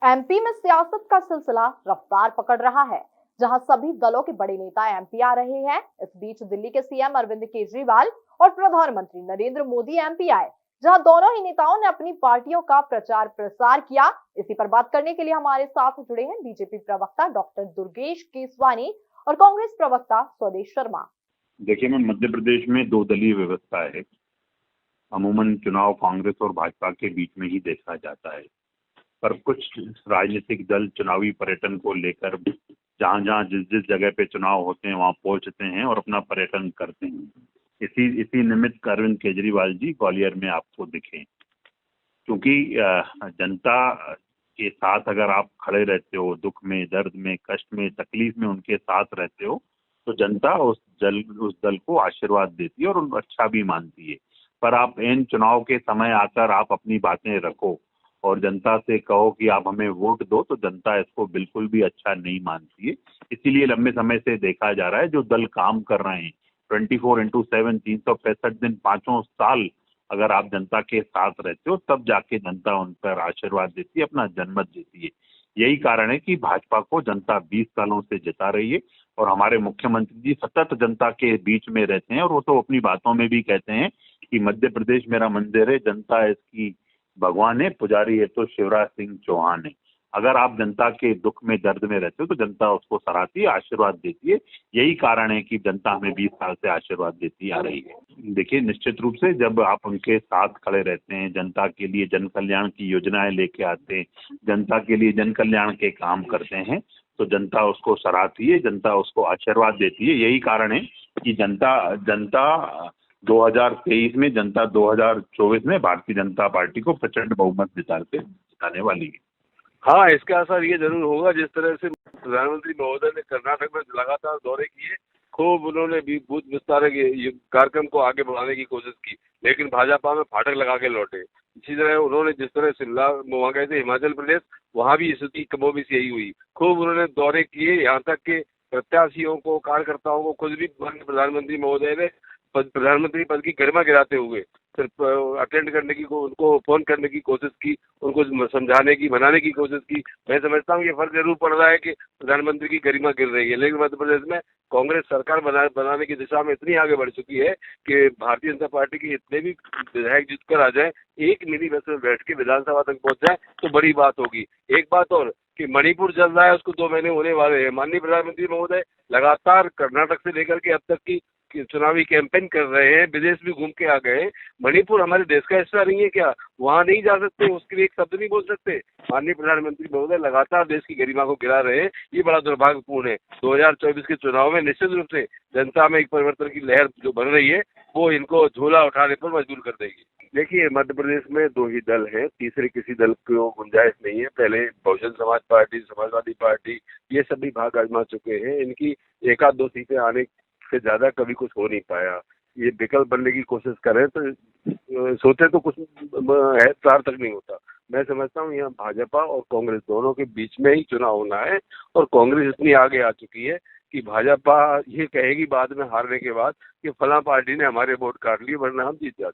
MP में सियासत का सिलसिला रफ्तार पकड़ रहा है, जहां सभी दलों के बड़े नेता एमपी आ रहे हैं। इस बीच दिल्ली के सीएम अरविंद केजरीवाल और प्रधानमंत्री नरेंद्र मोदी एमपी आए, जहां दोनों ही नेताओं ने अपनी पार्टियों का प्रचार प्रसार किया। इसी पर बात करने के लिए हमारे साथ जुड़े हैं बीजेपी प्रवक्ता डॉक्टर दुर्गेश केसवानी और कांग्रेस प्रवक्ता स्वदेश शर्मा। देखिए, मैं मध्य प्रदेश में दो दलीय व्यवस्था है। अमूमन चुनाव कांग्रेस और भाजपा के बीच में ही देखा जाता है, पर कुछ राजनीतिक दल चुनावी पर्यटन को लेकर जहां जिस जिस जगह पे चुनाव होते हैं वहां पहुंचते हैं और अपना पर्यटन करते हैं। इसी निमित्त अरविंद केजरीवाल जी ग्वालियर में आपको दिखे, क्योंकि जनता के साथ अगर आप खड़े रहते हो, दुख में, दर्द में, कष्ट में, तकलीफ में उनके साथ रहते हो, तो जनता उस दल को आशीर्वाद देती है और उनको अच्छा भी मानती है। पर आप इन चुनाव के समय आकर आप अपनी बातें रखो और जनता से कहो कि आप हमें वोट दो, तो जनता इसको बिल्कुल भी अच्छा नहीं मानती है। इसीलिए लंबे समय से देखा जा रहा है, जो दल काम कर रहे हैं 24/7 365 दिन 5 साल अगर आप जनता के साथ रहते हो, तब जाके जनता उन पर आशीर्वाद देती है, अपना जनमत देती है। यही कारण है कि भाजपा को जनता 20 सालों से जिता रही है और हमारे मुख्यमंत्री जी सतत जनता के बीच में रहते हैं और वो तो अपनी बातों में भी कहते हैं कि मध्य प्रदेश मेरा मंदिर है, जनता इसकी भगवान है, पुजारी है तो शिवराज सिंह चौहान है। अगर आप जनता के दुख में, दर्द में रहते हो तो जनता उसको सराहती है, आशीर्वाद देती है। यही कारण है कि जनता हमें 20 साल से आशीर्वाद देती आ रही है। देखिए, निश्चित रूप से जब आप उनके साथ खड़े रहते हैं, जनता के लिए जन कल्याण की योजनाएं लेके आते हैं, जनता के लिए जन कल्याण के काम करते हैं, तो जनता उसको सराहती है, जनता उसको आशीर्वाद देती है। यही कारण है कि जनता जनता 2023 में, जनता 2024 में भारतीय जनता पार्टी को प्रचंड बहुमत जिताने वाली है। हाँ, इसका असर ये जरूर होगा। जिस तरह से प्रधानमंत्री महोदय ने कर्नाटक में लगातार दौरे किए, खूब उन्होंने भी बूथ विस्तार के कार्यक्रम को आगे बढ़ाने की कोशिश की, लेकिन भाजपा में फाटक लगा के लौटे। इसी तरह उन्होंने जिस तरह शिमला वहाँ गए थे, हिमाचल प्रदेश, वहाँ भी स्थिति कमोबेश यही हुई। खूब उन्होंने दौरे किए, यहाँ तक के प्रत्याशियों को, कार्यकर्ताओं को खुद भी प्रधानमंत्री महोदय ने प्रधानमंत्री पद की गरिमा गिराते हुए सिर्फ अटेंड करने की, उनको फोन करने की कोशिश की, उनको समझाने की, मनाने की कोशिश की। मैं समझता हूँ ये फर्क जरूर पड़ रहा है कि प्रधानमंत्री की गरिमा गिर रही है, लेकिन मध्य प्रदेश में कांग्रेस सरकार बनाने की दिशा में इतनी आगे बढ़ चुकी है कि भारतीय जनता पार्टी के इतने भी विधायक जीतकर आ जाए, एक मिनी बस में बैठ के विधानसभा तक पहुंच जाए तो बड़ी बात होगी। एक बात और कि मणिपुर चल रहा है, उसको 2 महीने होने वाले हैं। माननीय प्रधानमंत्री महोदय लगातार कर्नाटक से लेकर के अब तक की चुनावी कैंपेन कर रहे हैं, विदेश भी घूम के आ गए। मणिपुर हमारे देश का हिस्सा नहीं है क्या? वहाँ नहीं जा सकते, उसके लिए एक शब्द नहीं बोल सकते? माननीय प्रधानमंत्री महोदय लगातार देश की गरिमा को गिरा रहे हैं, ये बड़ा दुर्भाग्यपूर्ण है। 2024 के चुनाव में निश्चित रूप से जनता में एक परिवर्तन की लहर जो बन रही है, वो इनको झोला उठाने पर मजबूर कर देगी। देखिए, मध्य प्रदेश में 2 ही दल हैं, तीसरे किसी दल को गुंजाइश नहीं है। पहले बहुजन समाज पार्टी, समाजवादी पार्टी, ये सभी भाग आजमा चुके हैं। इनकी 1-2 सीटें आने से ज्यादा कभी कुछ हो नहीं पाया। ये विकल्प बनने की कोशिश करें तो सोचे तो कुछ है, सार्थक नहीं होता। मैं समझता हूँ यहाँ भाजपा और कांग्रेस दोनों के बीच में ही चुनाव होना है और कांग्रेस इतनी आगे आ चुकी है कि भाजपा ये कहेगी बाद में हारने के बाद कि फलां पार्टी ने हमारे वोट काट लिए, वरना हम जीत जाते।